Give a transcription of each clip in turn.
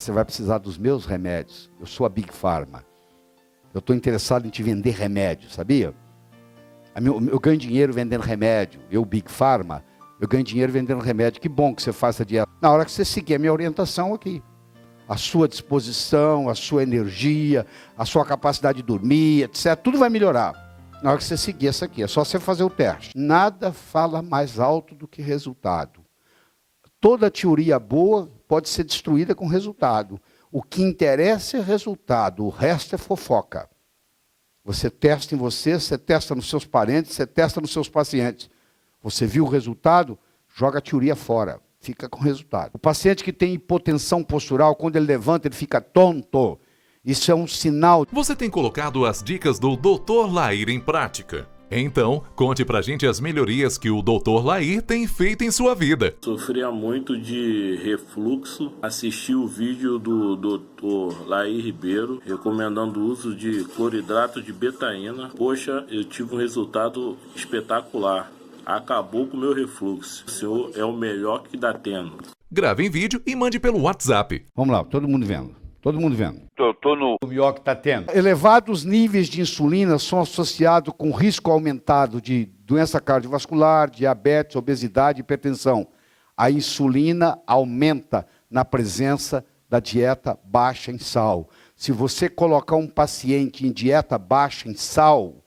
Você vai precisar dos meus remédios. Eu sou a Big Pharma. Eu estou interessado em te vender remédio, sabia? Eu ganho dinheiro vendendo remédio. Eu, Big Pharma, eu ganho dinheiro vendendo remédio. Que bom que você faça dieta. Na hora que você seguir a minha orientação aqui. A sua disposição, a sua energia, a sua capacidade de dormir, etc. Tudo vai melhorar. Na hora que você seguir essa aqui. É só você fazer o teste. Nada fala mais alto do que resultado. Toda teoria boa pode ser destruída com resultado. O que interessa é resultado, o resto é fofoca. Você testa em você, você testa nos seus parentes, você testa nos seus pacientes. Você viu o resultado, joga a teoria fora, fica com o resultado. O paciente que tem hipotensão postural, quando ele levanta, ele fica tonto. Isso é um sinal. Você tem colocado as dicas do Dr. Lair em prática? Então, conte pra gente as melhorias que o Dr. Lair tem feito em sua vida. Sofria muito de refluxo. Assisti o vídeo do Dr. Lair Ribeiro recomendando o uso de cloridrato de betaína. Poxa, eu tive um resultado espetacular. Acabou com o meu refluxo. O senhor é o melhor que dá tendo. Grave em vídeo e mande pelo WhatsApp. Vamos lá, todo mundo vendo. Todo mundo vendo. Tô no... O melhor que está tendo. Elevados níveis de insulina são associados com risco aumentado de doença cardiovascular, diabetes, obesidade e hipertensão. A insulina aumenta na presença da dieta baixa em sal. Se você colocar um paciente em dieta baixa em sal,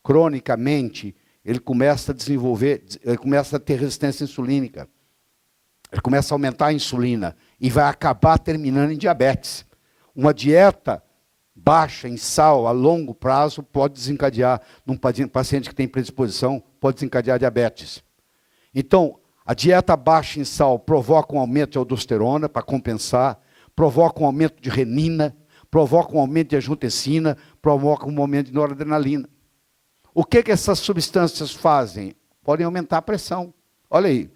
cronicamente, ele começa a desenvolver, ele começa a ter resistência insulínica. Ele começa a aumentar a insulina e vai acabar terminando em diabetes. Uma dieta baixa em sal a longo prazo pode desencadear, num paciente que tem predisposição, pode desencadear diabetes. Então, a dieta baixa em sal provoca um aumento de aldosterona para compensar, provoca um aumento de renina, provoca um aumento de angiotensina, provoca um aumento de noradrenalina. O que essas substâncias fazem? Podem aumentar a pressão. Olha aí.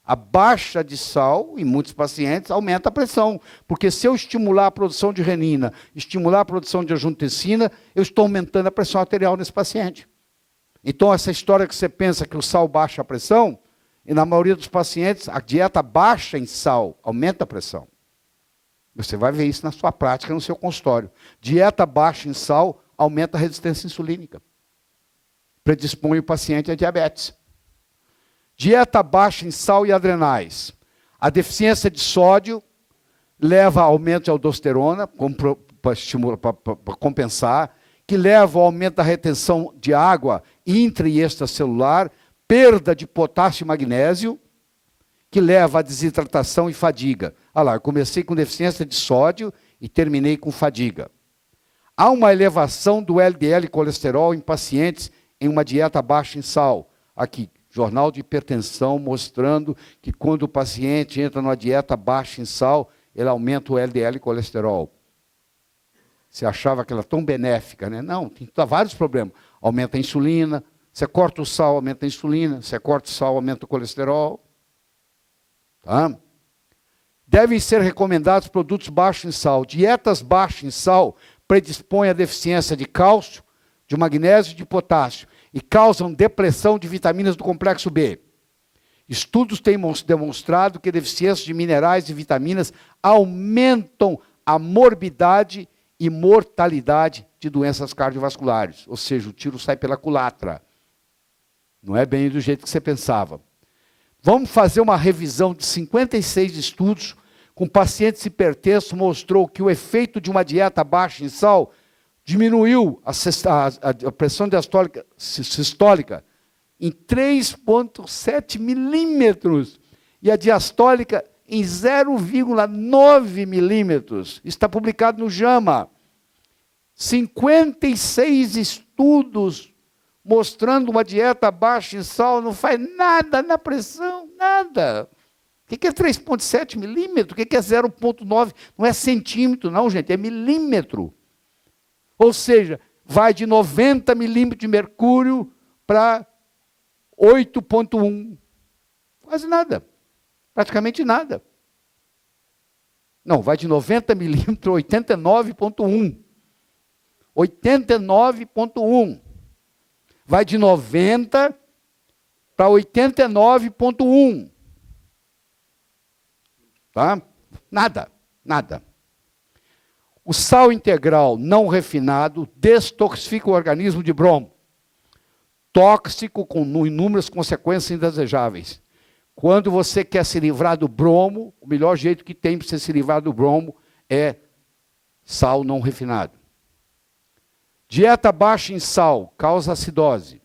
A baixa de sal, em muitos pacientes, aumenta a pressão. Porque se eu estimular a produção de renina, estimular a produção de angiotensina, eu estou aumentando a pressão arterial nesse paciente. Então, essa história que você pensa que o sal baixa a pressão, e na maioria dos pacientes, a dieta baixa em sal aumenta a pressão. Você vai ver isso na sua prática, no seu consultório. Dieta baixa em sal aumenta a resistência insulínica. Predispõe o paciente a diabetes. Dieta baixa em sal e adrenais. A deficiência de sódio leva a aumento de aldosterona, para compensar, que leva ao aumento da retenção de água intra e extracelular, perda de potássio e magnésio, que leva à desidratação e fadiga. Olha lá, eu comecei com deficiência de sódio e terminei com fadiga. Há uma elevação do LDL colesterol em pacientes em uma dieta baixa em sal. Aqui, Jornal de Hipertensão mostrando que quando o paciente entra numa dieta baixa em sal, ele aumenta o LDL colesterol. Você achava que ela é tão benéfica, né? Não, tem vários problemas. Aumenta a insulina, você corta o sal, aumenta a insulina, você corta o sal, aumenta o colesterol. Tá? Devem ser recomendados produtos baixos em sal. Dietas baixas em sal predispõem à deficiência de cálcio, de magnésio e de potássio e causam depressão de vitaminas do complexo B. Estudos têm demonstrado que deficiências de minerais e vitaminas aumentam a morbidade e mortalidade de doenças cardiovasculares. Ou seja, o tiro sai pela culatra. Não é bem do jeito que você pensava. Vamos fazer uma revisão de 56 estudos com pacientes hipertensos, mostrou que o efeito de uma dieta baixa em sal diminuiu a pressão sistólica em 3,7 milímetros e a diastólica em 0,9 milímetros. Está publicado no JAMA. 56 estudos mostrando uma dieta baixa em sal não faz nada na pressão, nada. O que é 3,7 milímetros? O que é 0,9? Não é centímetro, não, gente, é milímetro. Ou seja, vai de 90 milímetros de mercúrio para 8,1. Quase nada. Praticamente nada. Não, vai de 90 milímetros a 89,1. 89,1. Vai de 90 para 89,1. Tá? Nada, nada. O sal integral não refinado detoxifica o organismo de bromo. Tóxico com inúmeras consequências indesejáveis. Quando você quer se livrar do bromo, o melhor jeito que tem para você se livrar do bromo é sal não refinado. Dieta baixa em sal causa acidose.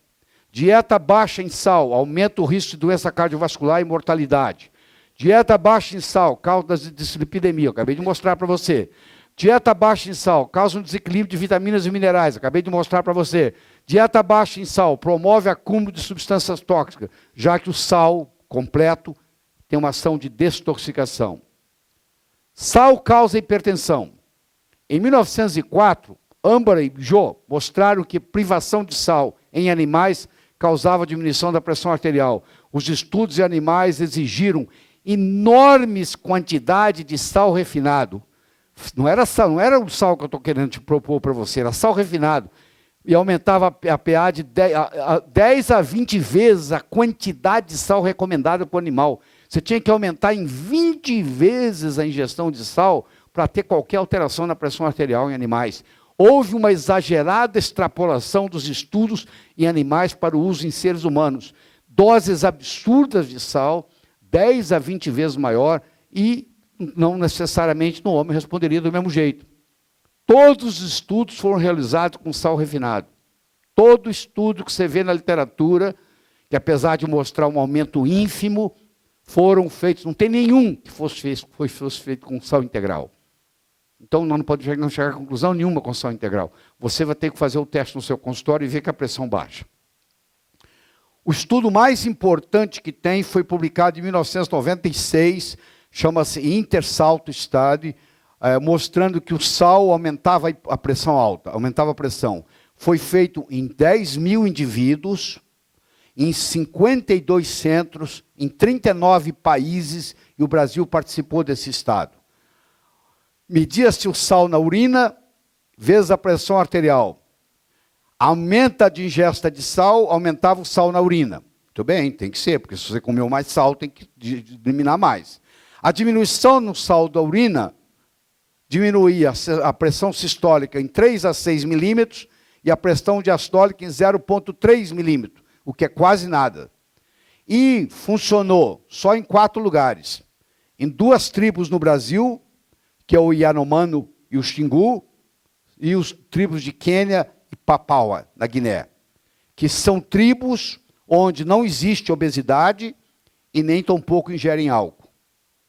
Dieta baixa em sal aumenta o risco de doença cardiovascular e mortalidade. Dieta baixa em sal causa dislipidemia, eu acabei de mostrar para você. Dieta baixa em sal causa um desequilíbrio de vitaminas e minerais, acabei de mostrar para você. Dieta baixa em sal promove acúmulo de substâncias tóxicas, já que o sal completo tem uma ação de detoxificação. Sal causa hipertensão. Em 1904, Ambar e Jo mostraram que privação de sal em animais causava diminuição da pressão arterial. Os estudos em animais exigiram enormes quantidades de sal refinado. Não era o sal que eu estou querendo te propor para você, era sal refinado. E aumentava a pH de 10 a 20 vezes a quantidade de sal recomendada para o animal. Você tinha que aumentar em 20 vezes a ingestão de sal para ter qualquer alteração na pressão arterial em animais. Houve uma exagerada extrapolação dos estudos em animais para o uso em seres humanos. Doses absurdas de sal, 10 a 20 vezes maior, e não necessariamente no homem responderia do mesmo jeito. Todos os estudos foram realizados com sal refinado. Todo estudo que você vê na literatura, que apesar de mostrar um aumento ínfimo, foram feitos, não tem nenhum que fosse feito com sal integral. Então, não pode chegar a conclusão nenhuma com sal integral. Você vai ter que fazer o teste no seu consultório e ver que a pressão baixa. O estudo mais importante que tem foi publicado em 1996, chama-se Intersalto Study, mostrando que o sal aumentava a pressão alta, aumentava a pressão. Foi feito em 10 mil indivíduos, em 52 centros, em 39 países, e o Brasil participou desse estado. Media-se o sal na urina, vezes a pressão arterial. Aumenta a ingesta de sal, aumentava o sal na urina. Muito bem, tem que ser, porque se você comeu mais sal, tem que eliminar mais. A diminuição no sal da urina diminuía a pressão sistólica em 3 a 6 milímetros e a pressão diastólica em 0,3 milímetros, o que é quase nada. E funcionou só em 4 lugares. Em 2 tribos no Brasil, que é o Yanomami e o Xingu, e os tribos de Quênia e Papua, na Guiné, que são tribos onde não existe obesidade e nem tampouco ingerem álcool.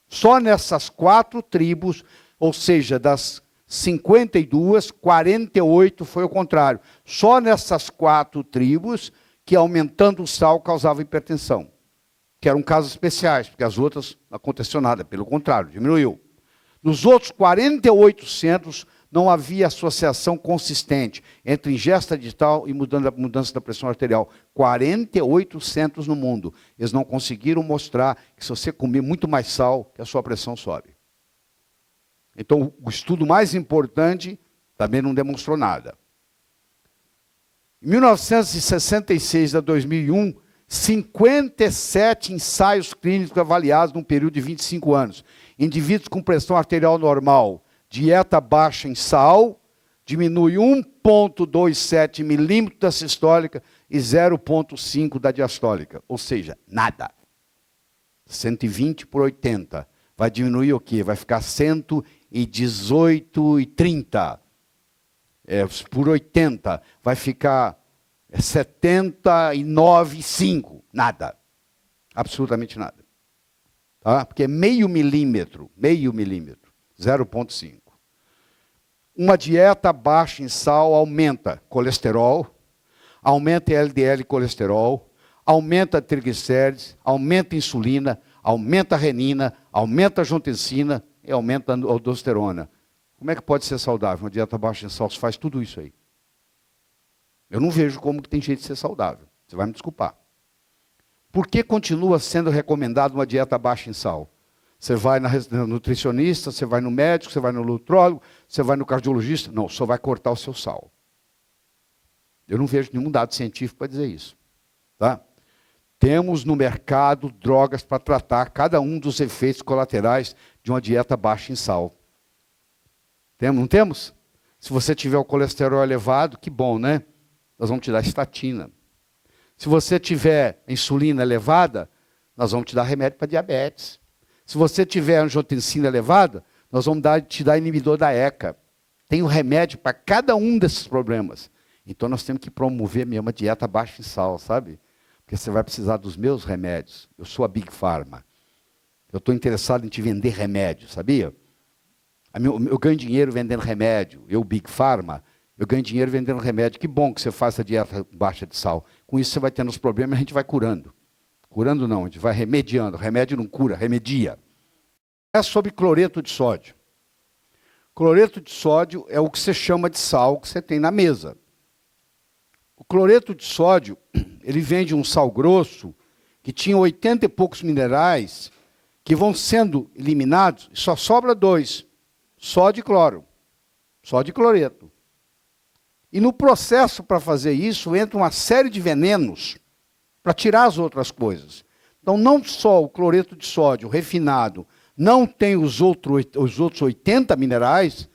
Só nessas 4 tribos, ou seja, das 52, 48 foi o contrário. Só nessas 4 tribos que aumentando o sal causava hipertensão. Que eram casos especiais, porque as outras não aconteceu nada, pelo contrário, diminuiu. Nos outros 48 centros não havia associação consistente entre ingesta de tal e mudança da pressão arterial. 48 centros no mundo. Eles não conseguiram mostrar que se você comer muito mais sal, que a sua pressão sobe. Então, o estudo mais importante também não demonstrou nada. Em 1966 a 2001, 57 ensaios clínicos avaliados num período de 25 anos. Indivíduos com pressão arterial normal, dieta baixa em sal, diminui 1,27 milímetros da sistólica e 0,5 da diastólica. Ou seja, nada. 120 por 80. Vai diminuir o quê? Vai ficar 118,30. Por 80. Vai ficar 79,5. Nada. Absolutamente nada. Tá? Porque é meio milímetro, 0,5. Uma dieta baixa em sal aumenta colesterol, aumenta LDL colesterol, aumenta triglicérides, aumenta insulina, aumenta a renina, aumenta a angiotensina e aumenta a aldosterona. Como é que pode ser saudável? Uma dieta baixa em sal faz tudo isso aí. Eu não vejo como que tem jeito de ser saudável. Você vai me desculpar. Por que continua sendo recomendado uma dieta baixa em sal? Você vai na nutricionista, você vai no médico, você vai no nutrólogo, você vai no cardiologista. Não, só vai cortar o seu sal. Eu não vejo nenhum dado científico para dizer isso. Tá? Temos no mercado drogas para tratar cada um dos efeitos colaterais de uma dieta baixa em sal. Temos, não temos? Se você tiver o colesterol elevado, que bom, né? Nós vamos te dar estatina. Se você tiver insulina elevada, nós vamos te dar remédio para diabetes. Se você tiver angiotensina elevada, nós vamos te dar inibidor da ECA. Tem um remédio para cada um desses problemas. Então nós temos que promover mesmo a dieta baixa em sal, sabe? Porque você vai precisar dos meus remédios. Eu sou a Big Pharma. Eu estou interessado em te vender remédio, sabia? Eu ganho dinheiro vendendo remédio. Eu, Big Pharma, eu ganho dinheiro vendendo remédio. Que bom que você faça a dieta baixa de sal. Com isso você vai tendo os problemas e a gente vai curando. Curando não, a gente vai remediando. Remédio não cura, remedia. É sobre cloreto de sódio. Cloreto de sódio é o que você chama de sal que você tem na mesa. O cloreto de sódio, ele vem de um sal grosso que tinha 80 e poucos minerais que vão sendo eliminados e só sobra 2. Sódio e cloro. Sódio e cloreto. E no processo para fazer isso, entra uma série de venenos para tirar as outras coisas. Então, não só o cloreto de sódio refinado não tem os outros 80 minerais,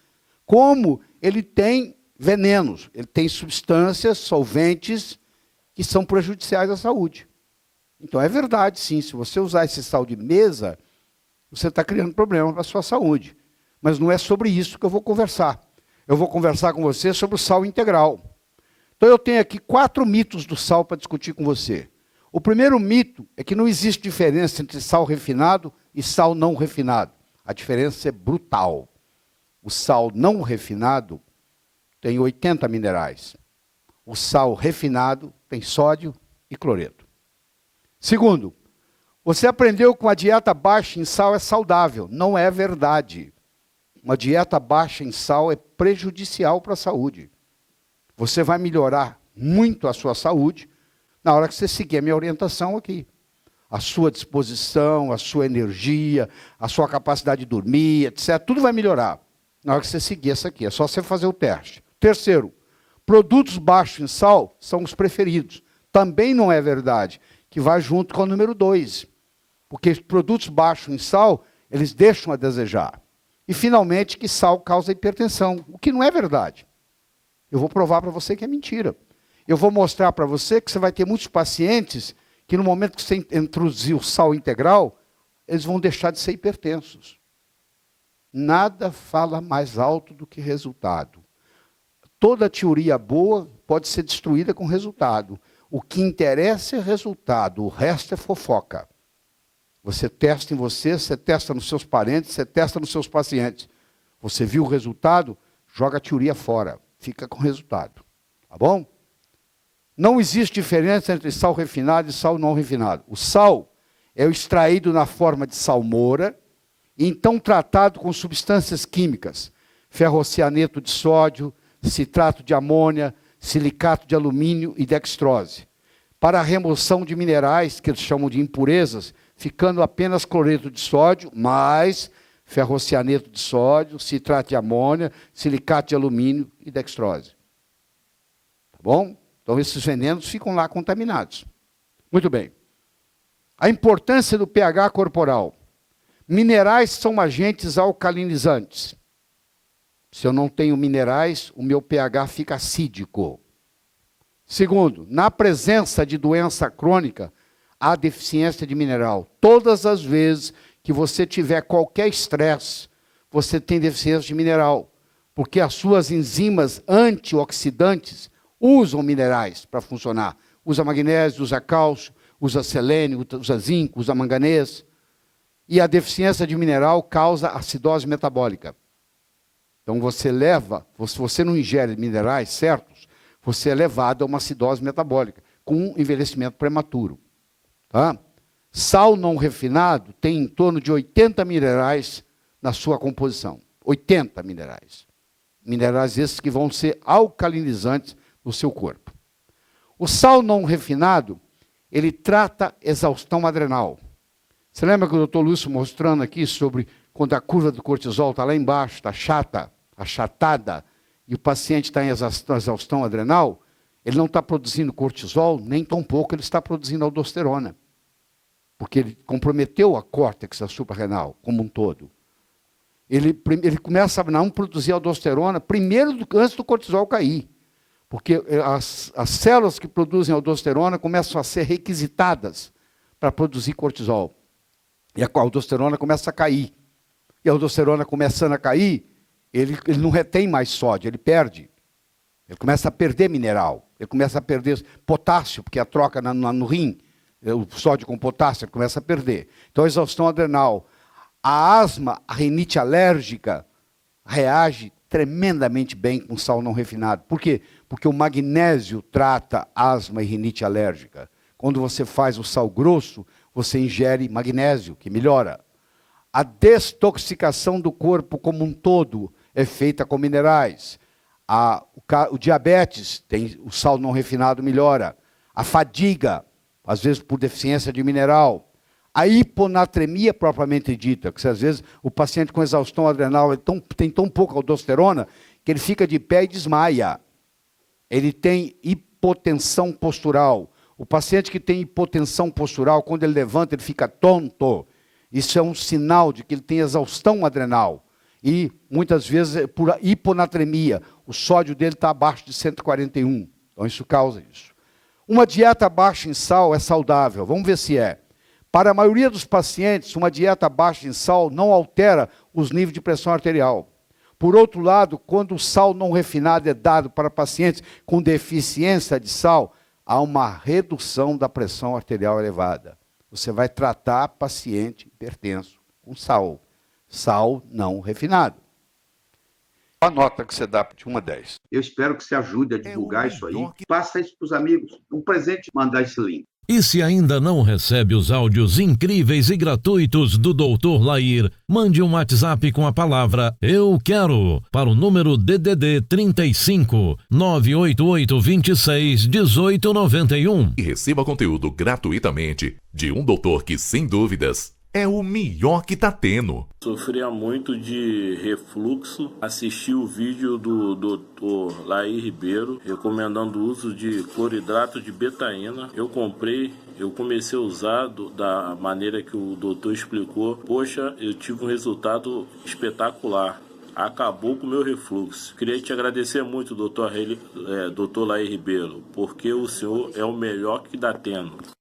como ele tem venenos, ele tem substâncias, solventes, que são prejudiciais à saúde. Então, é verdade, sim, se você usar esse sal de mesa, você está criando problema para a sua saúde. Mas não é sobre isso que eu vou conversar. Eu vou conversar com você sobre o sal integral. Então, eu tenho aqui 4 mitos do sal para discutir com você. O primeiro mito é que não existe diferença entre sal refinado e sal não refinado. A diferença é brutal. O sal não refinado tem 80 minerais. O sal refinado tem sódio e cloreto. Segundo, você aprendeu que uma dieta baixa em sal é saudável. Não é verdade. Uma dieta baixa em sal é prejudicial para a saúde. Você vai melhorar muito a sua saúde na hora que você seguir a minha orientação aqui. A sua disposição, a sua energia, a sua capacidade de dormir, etc. Tudo vai melhorar na hora que você seguir essa aqui. É só você fazer o teste. Terceiro, produtos baixos em sal são os preferidos. Também não é verdade, que vai junto com o número 2. Porque produtos baixos em sal, eles deixam a desejar. E, finalmente, que sal causa hipertensão, o que não é verdade. Eu vou provar para você que é mentira. Eu vou mostrar para você que você vai ter muitos pacientes que, no momento que você introduzir o sal integral, eles vão deixar de ser hipertensos. Nada fala mais alto do que resultado. Toda teoria boa pode ser destruída com resultado. O que interessa é resultado, o resto é fofoca. Você testa em você testa nos seus parentes, você testa nos seus pacientes. Você viu o resultado, joga a teoria fora. Fica com o resultado. Tá bom? Não existe diferença entre sal refinado e sal não refinado. O sal é o extraído na forma de salmoura, e então tratado com substâncias químicas. Ferrocianeto de sódio, citrato de amônia, silicato de alumínio e dextrose. Para a remoção de minerais, que eles chamam de impurezas, ficando apenas cloreto de sódio, mais ferrocianeto de sódio, citrato de amônia, silicato de alumínio e dextrose. Tá bom? Então, esses venenos ficam lá contaminados. Muito bem. A importância do pH corporal. Minerais são agentes alcalinizantes. Se eu não tenho minerais, o meu pH fica acídico. Segundo, na presença de doença crônica, há deficiência de mineral. Todas as vezes que você tiver qualquer estresse, você tem deficiência de mineral, porque as suas enzimas antioxidantes usam minerais para funcionar. Usa magnésio, usa cálcio, usa selênio, usa zinco, usa manganês. E a deficiência de mineral causa acidose metabólica. Então se você não ingere minerais certos, você é levado a uma acidose metabólica, com um envelhecimento prematuro. Tá? Sal não refinado tem em torno de 80 minerais na sua composição. 80 minerais. Minerais esses que vão ser alcalinizantes no seu corpo. O sal não refinado, ele trata exaustão adrenal. Você lembra que o doutor Lúcio mostrando aqui sobre quando a curva do cortisol está lá embaixo, está chata, achatada, e o paciente está em exaustão adrenal, ele não está produzindo cortisol, nem tampouco ele está produzindo aldosterona. Porque ele comprometeu a córtex suprarrenal como um todo. ele começa a não produzir aldosterona antes do cortisol cair. Porque as células que produzem aldosterona começam a ser requisitadas para produzir cortisol. E a aldosterona começa a cair. E a aldosterona começando a cair, ele não retém mais sódio, ele perde. Ele começa a perder mineral. Ele começa a perder potássio, porque a troca no rim, o sódio com potássio, ele começa a perder. Então a exaustão adrenal. A asma, a rinite alérgica, reage tremendamente bem com sal não refinado. Por quê? Porque o magnésio trata asma e rinite alérgica. Quando você faz o sal grosso, você ingere magnésio, que melhora. A desintoxicação do corpo como um todo é feita com minerais. O diabetes, o sal não refinado melhora. A fadiga, às vezes por deficiência de mineral. A hiponatremia propriamente dita, que às vezes o paciente com exaustão adrenal tem tão pouca aldosterona que ele fica de pé e desmaia. Ele tem hipotensão postural. O paciente que tem hipotensão postural, quando ele levanta, ele fica tonto. Isso é um sinal de que ele tem exaustão adrenal. E, muitas vezes, por hiponatremia, o sódio dele está abaixo de 141. Então, isso causa isso. Uma dieta baixa em sal é saudável. Vamos ver se é. Para a maioria dos pacientes, uma dieta baixa em sal não altera os níveis de pressão arterial. Por outro lado, quando o sal não refinado é dado para pacientes com deficiência de sal, há uma redução da pressão arterial elevada. Você vai tratar paciente hipertenso com sal. Sal não refinado. A nota que você dá de 1 a 10. Eu espero que você ajude a divulgar isso aí. Passa isso para os amigos. Um presente, mandar esse link. E se ainda não recebe os áudios incríveis e gratuitos do Dr. Lair, mande um WhatsApp com a palavra "Eu quero" para o número DDD 35 988 26 1891. E receba conteúdo gratuitamente de um doutor que, sem dúvidas, é o melhor que tá tendo. Sofria muito de refluxo. Assisti o vídeo do Dr. Lair Ribeiro recomendando o uso de cloridrato de betaína. Eu comecei a usar da maneira que o doutor explicou. Poxa, eu tive um resultado espetacular. Acabou com o meu refluxo. Queria te agradecer muito, Dr. Lair Ribeiro, porque o senhor é o melhor que dá tendo.